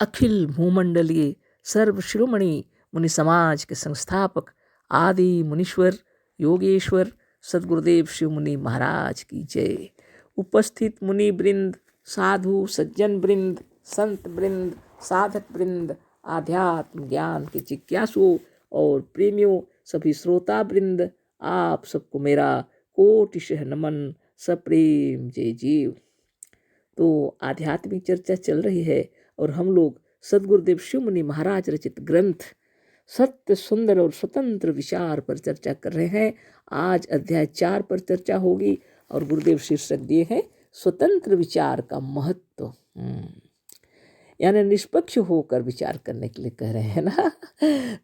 अखिल भूमंडलीय सर्व शिरोमणि मुनि समाज के संस्थापक आदि मुनीश्वर योगेश्वर सदगुरुदेव शिव मुनि महाराज की जय। उपस्थित मुनि वृंद, साधु सज्जन वृंद, संत वृंद, साधक वृंद, आध्यात्म ज्ञान के जिज्ञासुओं और प्रेमियों, सभी श्रोता वृंद, आप सबको मेरा कोटिशः नमन, सप्रेम जय जीव। तो आध्यात्मिक चर्चा चल रही है और हम लोग सदगुरुदेव शिव मुनि महाराज रचित ग्रंथ सत्य सुंदर और स्वतंत्र विचार पर चर्चा कर रहे हैं। आज अध्याय 4 पर चर्चा होगी और गुरुदेव शीर्षक दिए हैं स्वतंत्र विचार का महत्व। यानी निष्पक्ष होकर विचार करने के लिए कह रहे हैं ना।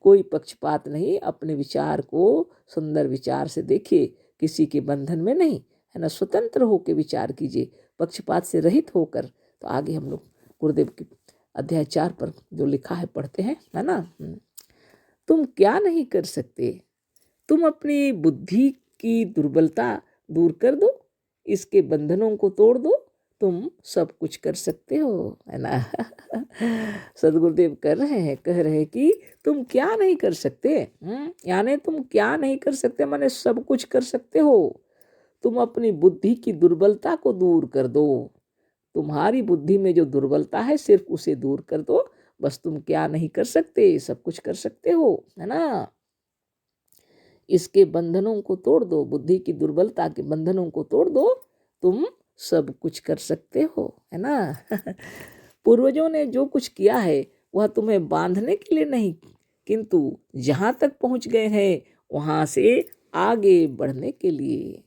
कोई पक्षपात नहीं, अपने विचार को सुंदर विचार से देखिए, किसी के बंधन में नहीं, है ना। स्वतंत्र होकर विचार कीजिए, पक्षपात से रहित होकर। तो आगे हम लोग गुरुदेव के अध्याय 4 पर जो लिखा है पढ़ते हैं, है ना। तुम क्या नहीं कर सकते, तुम अपनी बुद्धि की दुर्बलता दूर कर दो, इसके बंधनों को तोड़ दो, तुम सब कुछ कर सकते हो, है ना। सदगुरुदेव कह रहे हैं कि तुम क्या नहीं कर सकते, यानी तुम क्या नहीं कर सकते माने सब कुछ कर सकते हो। तुम अपनी बुद्धि की दुर्बलता को दूर कर दो, तुम्हारी बुद्धि में जो दुर्बलता है सिर्फ उसे दूर कर दो, बस तुम क्या नहीं कर सकते, सब कुछ कर सकते हो, है ना। इसके बंधनों को तोड़ दो, बुद्धि की दुर्बलता के बंधनों को तोड़ दो, तुम सब कुछ कर सकते हो, है ना। पूर्वजों ने जो कुछ किया है वह तुम्हें बांधने के लिए नहीं, किंतु जहाँ तक पहुँच गए हैं वहाँ से आगे बढ़ने के लिए।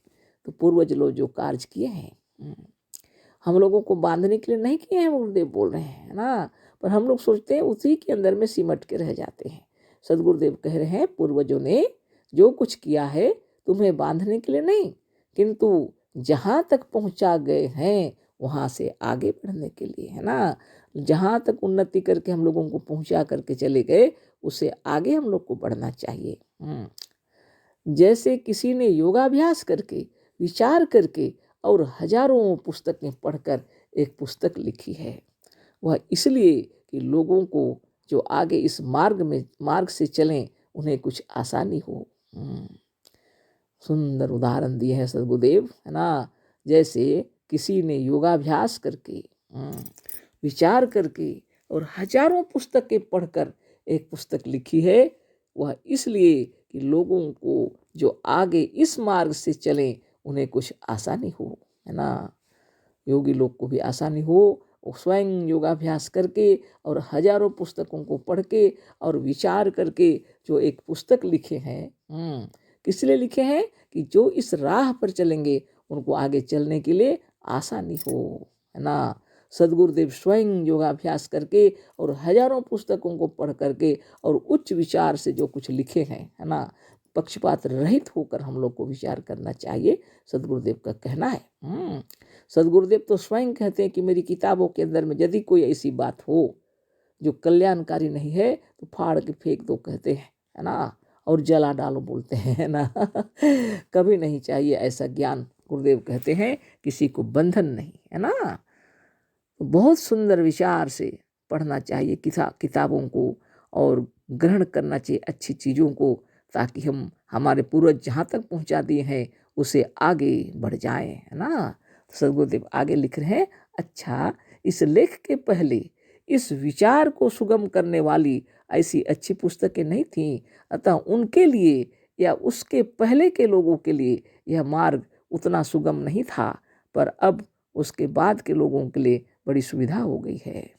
तो पूर्वज लोग जो कार्य किए हैं हम लोगों को बांधने के लिए नहीं किए हैं, गुरुदेव बोल रहे हैं ना। पर हम लोग सोचते हैं उसी के अंदर में सिमट के रह जाते हैं। सदगुरुदेव कह रहे हैं पूर्वजों ने जो कुछ किया है तुम्हें बांधने के लिए नहीं, किंतु जहाँ तक पहुँचा गए हैं वहाँ से आगे बढ़ने के लिए, है ना। जहाँ तक उन्नति करके हम लोगों को पहुँचा करके चले गए उससे आगे हम लोग को बढ़ना चाहिए। जैसे किसी ने योगाभ्यास करके, विचार करके और हजारों पुस्तकें पढ़कर एक पुस्तक लिखी है, वह इसलिए कि लोगों को जो आगे इस मार्ग से चलें उन्हें कुछ आसानी हो। सुंदर उदाहरण दिए हैं सदगुरुदेव, है ना। जैसे किसी ने योगाभ्यास करके, विचार करके और हजारों पुस्तकें पढ़कर एक पुस्तक लिखी है, वह इसलिए कि लोगों को जो आगे इस मार्ग से चलें उन्हें कुछ आसानी हो, है ना। योगी लोग को भी आसानी हो, वो स्वयं योगाभ्यास करके और हजारों पुस्तकों को पढ़ के और विचार करके जो एक पुस्तक लिखे हैं, किस लिए लिखे हैं कि जो इस राह पर चलेंगे उनको आगे चलने के लिए आसानी हो, है ना। सदगुरुदेव स्वयं योगाभ्यास करके और हजारों पुस्तकों को पढ़ करके और उच्च विचार से जो कुछ लिखे हैं, है ना। पक्षपात रहित होकर हम लोग को विचार करना चाहिए, सदगुरुदेव का कहना है। सदगुरुदेव तो स्वयं कहते हैं कि मेरी किताबों के अंदर में यदि कोई ऐसी बात हो जो कल्याणकारी नहीं है तो फाड़ के फेंक दो, कहते हैं, है ना, और जला डालो बोलते हैं, है ना। कभी नहीं चाहिए ऐसा ज्ञान। गुरुदेव कहते हैं किसी को बंधन नहीं, है ना। तो बहुत सुंदर विचार से पढ़ना चाहिए किताबों को और ग्रहण करना चाहिए अच्छी चीज़ों को, ताकि हम हमारे पूर्वज जहाँ तक पहुँचा दिए हैं उसे आगे बढ़ जाएं, है ना। सदगुरुदेव आगे लिख रहे हैं, अच्छा इस लेख के पहले इस विचार को सुगम करने वाली ऐसी अच्छी पुस्तकें नहीं थीं, अतः उनके लिए या उसके पहले के लोगों के लिए यह मार्ग उतना सुगम नहीं था, पर अब उसके बाद के लोगों के लिए बड़ी सुविधा हो गई है।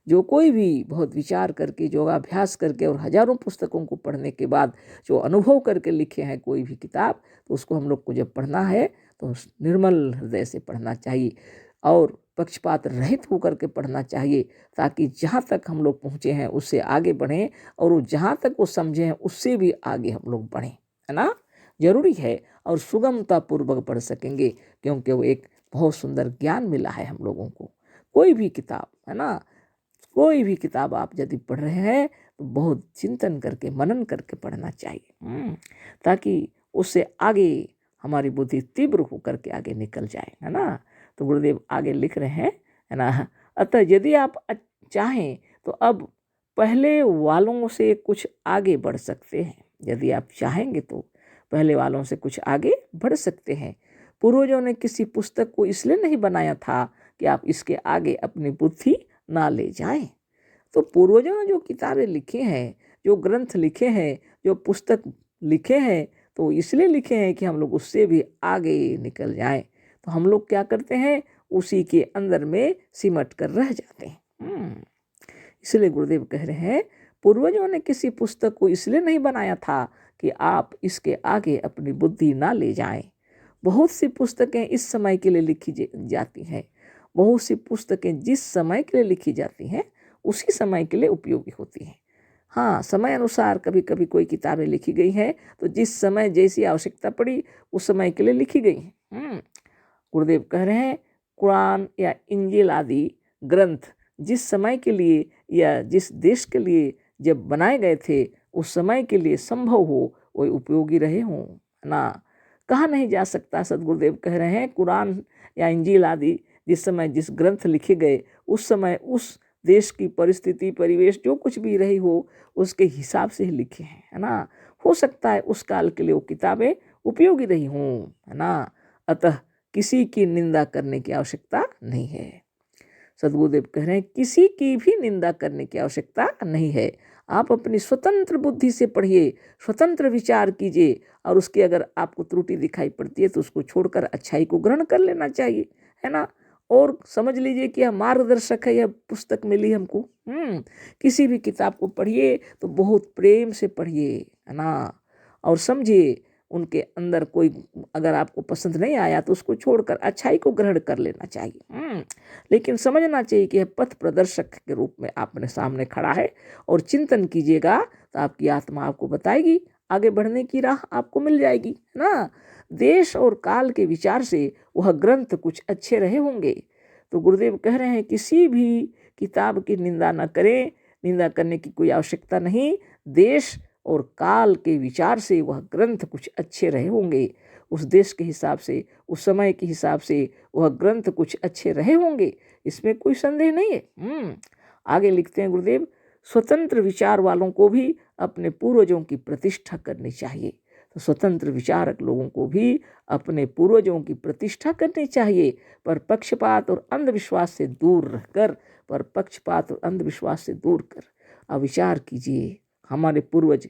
जो कोई भी बहुत विचार करके, योगाभ्यास करके और हजारों पुस्तकों को पढ़ने के बाद जो अनुभव करके लिखे हैं कोई भी किताब, तो उसको हम लोग को जब पढ़ना है तो निर्मल हृदय से पढ़ना चाहिए और पक्षपात रहित होकर के पढ़ना चाहिए, ताकि जहाँ तक हम लोग पहुँचे हैं उससे आगे बढ़ें और वो जहाँ तक वो समझे हैं उससे भी आगे हम लोग बढ़ें, है ना। जरूरी है और सुगमता पूर्वक पढ़ सकेंगे, क्योंकि वो एक बहुत सुंदर ज्ञान मिला है हम लोगों को। कोई भी किताब, है ना, कोई भी किताब आप यदि पढ़ रहे हैं तो बहुत चिंतन करके, मनन करके पढ़ना चाहिए, ताकि उससे आगे हमारी बुद्धि तीव्र होकर के आगे निकल जाए, है ना। तो गुरुदेव आगे लिख रहे हैं, है ना। अतः यदि आप चाहें तो अब पहले वालों से कुछ आगे बढ़ सकते हैं। यदि आप चाहेंगे तो पहले वालों से कुछ आगे बढ़ सकते हैं। पूर्वजों ने किसी पुस्तक को इसलिए नहीं बनाया था कि आप इसके आगे अपनी बुद्धि ना ले जाएं। तो पूर्वजों ने जो किताबें लिखी हैं, जो ग्रंथ लिखे हैं, जो पुस्तक लिखे हैं, तो इसलिए लिखे हैं कि हम लोग उससे भी आगे निकल जाएं। तो हम लोग क्या करते हैं, उसी के अंदर में सिमट कर रह जाते हैं। इसलिए गुरुदेव कह रहे हैं, पूर्वजों ने किसी पुस्तक को इसलिए नहीं बनाया था कि आप इसके आगे अपनी बुद्धि ना ले जाएं। बहुत सी पुस्तकें इस समय के लिए लिखी जाती हैं। बहुत सी पुस्तकें जिस समय के लिए लिखी जाती हैं उसी समय के लिए उपयोगी होती हैं। हाँ, समय अनुसार कभी कभी कोई किताबें लिखी गई हैं तो जिस समय जैसी आवश्यकता पड़ी उस समय के लिए लिखी गई हैं। गुरुदेव कह रहे हैं, कुरान या इंजील आदि ग्रंथ जिस समय के लिए या जिस देश के लिए जब बनाए गए थे उस समय के लिए संभव हो वो उपयोगी रहे हों ना। कहा नहीं जा सकता। सदगुरुदेव कह रहे हैं, कुरान या इंजील आदि जिस समय जिस ग्रंथ लिखे गए उस समय उस देश की परिस्थिति परिवेश जो कुछ भी रही हो उसके हिसाब से ही लिखे हैं, है ना। हो सकता है उस काल के लिए वो किताबें उपयोगी रही हों, है ना। अतः किसी की निंदा करने की आवश्यकता नहीं है। सदगुरुदेव कह रहे हैं, किसी की भी निंदा करने की आवश्यकता नहीं है। आप अपनी स्वतंत्र बुद्धि से पढ़िए, स्वतंत्र विचार कीजिए और उसकी अगर आपको त्रुटि दिखाई पड़ती है तो उसको छोड़कर अच्छाई को ग्रहण कर लेना चाहिए, है ना। और समझ लीजिए कि यह मार्गदर्शक है, यह पुस्तक मिली हमको। किसी भी किताब को पढ़िए तो बहुत प्रेम से पढ़िए, है ना, और समझिए। उनके अंदर कोई अगर आपको पसंद नहीं आया तो उसको छोड़कर अच्छाई को ग्रहण कर लेना चाहिए। लेकिन समझना चाहिए कि यह पथ प्रदर्शक के रूप में आपने सामने खड़ा है और चिंतन कीजिएगा तो आपकी आत्मा आपको बताएगी, आगे बढ़ने की राह आपको मिल जाएगी ना। देश और काल के विचार से वह ग्रंथ कुछ अच्छे रहे होंगे। तो गुरुदेव कह रहे हैं, किसी भी किताब की निंदा न करें, निंदा करने की कोई आवश्यकता नहीं। देश और काल के विचार से वह ग्रंथ कुछ अच्छे रहे होंगे। उस देश के हिसाब से, उस समय के हिसाब से वह ग्रंथ कुछ अच्छे रहे होंगे, इसमें कोई संदेह नहीं है। आगे लिखते हैं गुरुदेव, स्वतंत्र विचार वालों को भी अपने पूर्वजों की प्रतिष्ठा करनी चाहिए। तो स्वतंत्र विचारक लोगों को भी अपने पूर्वजों की प्रतिष्ठा करनी चाहिए, पर पक्षपात और अंधविश्वास से दूर रहकर, पर पक्षपात और अंधविश्वास से दूर कर अब विचार कीजिए, हमारे पूर्वज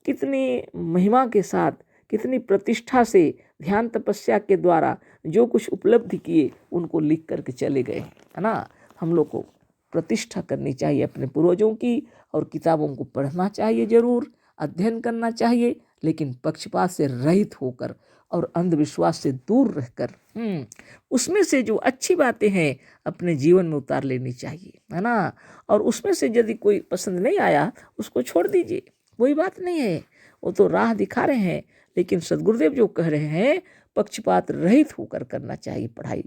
कितनी महिमा के साथ, कितनी प्रतिष्ठा से ध्यान तपस्या के द्वारा जो कुछ उपलब्धि किए उनको लिख करके चले गए, है ना। हम लोग को प्रतिष्ठा करनी चाहिए अपने पूर्वजों की और किताबों को पढ़ना चाहिए, जरूर अध्ययन करना चाहिए, लेकिन पक्षपात से रहित होकर और अंधविश्वास से दूर रहकर उसमें से जो अच्छी बातें हैं अपने जीवन में उतार लेनी चाहिए, है ना। और उसमें से यदि कोई पसंद नहीं आया उसको छोड़ दीजिए, कोई बात नहीं है। वो तो राह दिखा रहे हैं, लेकिन सदगुरुदेव जो कह रहे हैं पक्षपात रहित होकर करना चाहिए पढ़ाई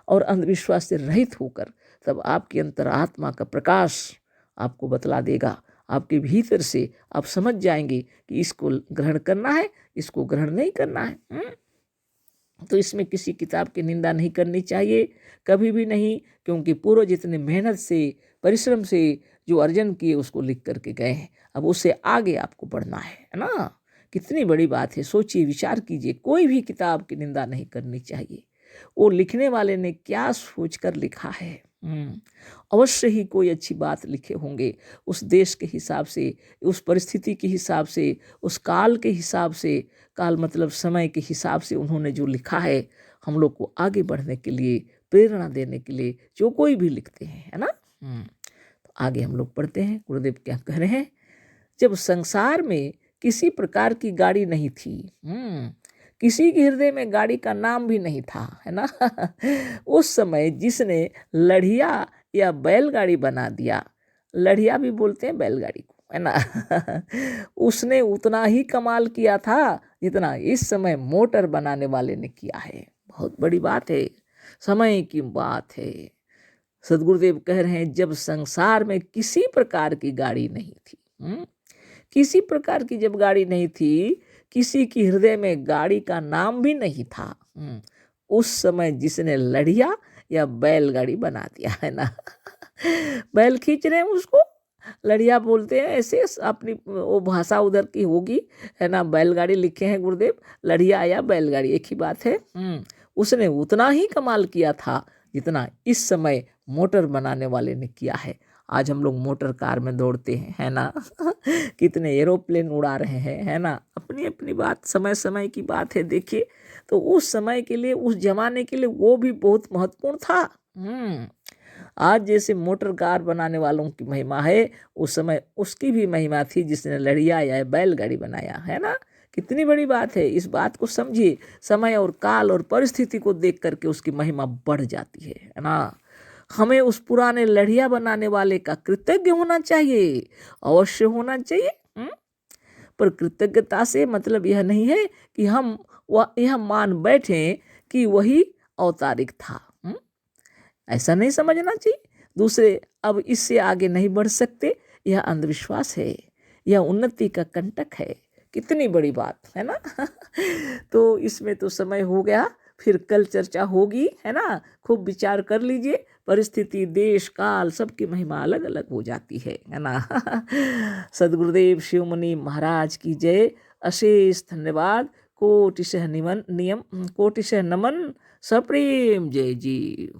और अंधविश्वास से रहित होकर, तब आपकी अंतरात्मा का प्रकाश आपको बतला देगा। आपके भीतर से आप समझ जाएंगे कि इसको ग्रहण करना है, इसको ग्रहण नहीं करना है। तो इसमें किसी किताब की निंदा नहीं करनी चाहिए, कभी भी नहीं, क्योंकि पूर्व जितने मेहनत से परिश्रम से जो अर्जन किए उसको लिख करके गए हैं, अब उससे आगे आपको बढ़ना है ना। कितनी बड़ी बात है, सोचिए, विचार कीजिए। कोई भी किताब की निंदा नहीं करनी चाहिए। वो लिखने वाले ने क्या सोचकर लिखा है, अवश्य ही कोई अच्छी बात लिखे होंगे, उस देश के हिसाब से, उस परिस्थिति के हिसाब से, उस काल के हिसाब से, काल मतलब समय के हिसाब से उन्होंने जो लिखा है हम लोग को आगे बढ़ने के लिए, प्रेरणा देने के लिए जो कोई भी लिखते हैं, है ना। तो आगे हम लोग पढ़ते हैं, गुरुदेव क्या कह रहे हैं। जब संसार में किसी प्रकार की गाड़ी नहीं थी, किसी के हृदय में गाड़ी का नाम भी नहीं था, है ना। उस समय जिसने लढ़िया या बैलगाड़ी बना दिया, लढ़िया भी बोलते हैं बैलगाड़ी को, है ना। उसने उतना ही कमाल किया था जितना इस समय मोटर बनाने वाले ने किया है। बहुत बड़ी बात है, समय की बात है। सदगुरुदेव कह रहे हैं, जब संसार में किसी प्रकार की गाड़ी नहीं थी, किसी प्रकार की जब गाड़ी नहीं थी, किसी की हृदय में गाड़ी का नाम भी नहीं था, उस समय जिसने लड़िया या बैलगाड़ी बना दिया, है ना। बैल खींच रहे हैं उसको, लड़िया बोलते हैं ऐसे, अपनी वो भाषा उधर की होगी, है ना। बैलगाड़ी लिखे हैं गुरुदेव, लड़िया या बैलगाड़ी एक ही बात है। उसने उतना ही कमाल किया था जितना इस समय मोटर बनाने वाले ने किया है। आज हम लोग मोटर कार में दौड़ते हैं, है ना। कितने एरोप्लेन उड़ा रहे हैं, है ना। अपनी अपनी बात, समय समय की बात है। देखिए तो उस समय के लिए, उस जमाने के लिए वो भी बहुत महत्वपूर्ण था। आज जैसे मोटर कार बनाने वालों की महिमा है, उस समय उसकी भी महिमा थी जिसने लड़िया या बैलगाड़ी बनाया, है ना। कितनी बड़ी बात है, इस बात को समझिए। समय और काल और परिस्थिति को देख करके उसकी महिमा बढ़ जाती है ना। हमें उस पुराने लड़िया बनाने वाले का कृतज्ञ होना चाहिए, अवश्य होना चाहिए। पर कृतज्ञता से मतलब यह नहीं है कि हम वह यह मान बैठे कि वही औतारिक था। ऐसा नहीं समझना चाहिए। दूसरे अब इससे आगे नहीं बढ़ सकते, यह अंधविश्वास है, यह उन्नति का कंटक है। कितनी बड़ी बात है ना। तो इसमें तो समय हो गया, फिर कल चर्चा होगी, है ना। खूब विचार कर लीजिए। परिस्थिति, देश, काल सबकी महिमा अलग अलग हो जाती है ना। सदगुरुदेव शिवमुनि महाराज की जय। अशेष धन्यवाद। कोटिशः निमन नियम कोटिशः नमन। सप्रेम जय जी।